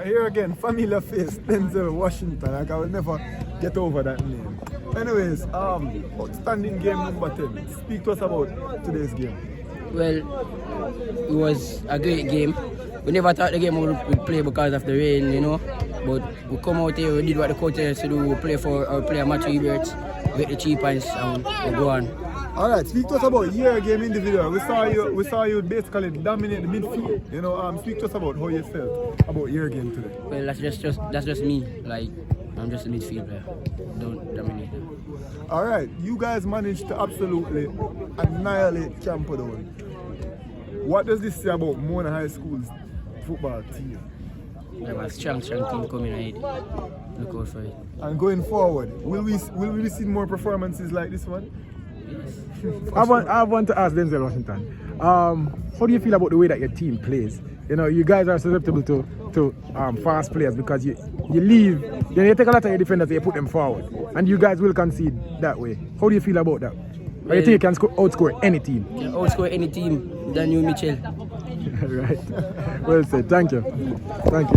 Here again, familiar face, Denzel, Washington. Like, I will never get over that name. Anyways, outstanding game number 10. Speak to us about today's game. Well, it was a great game. We never thought the game would play because of the rain, you know. But we come out here, we did what the coach tells us to do. We play for our player Matthew Eberts, get the 3 points, and we go on. Alright, speak to us about your game individual. We saw you basically dominate the midfield. You know, speak to us about how you felt about your game today. Well, that's just me. Like, I'm just a midfielder. Don't dominate. Alright, you guys managed to absolutely annihilate Camperdown. What does this say about Mona High School's football team? We have a strong team coming ahead. Look out for it. And going forward, will we see more performances like this one? Yes. I want to ask Denzel Washington, how do you feel about the way that your team plays? You know, you guys are susceptible to fast players because you leave, then you take a lot of your defenders and you put them forward, and you guys will concede that way. How do you feel about that? Or you think you can outscore any team? You can outscore any team than you, Mitchell. Right. Well said. Thank you. Thank you.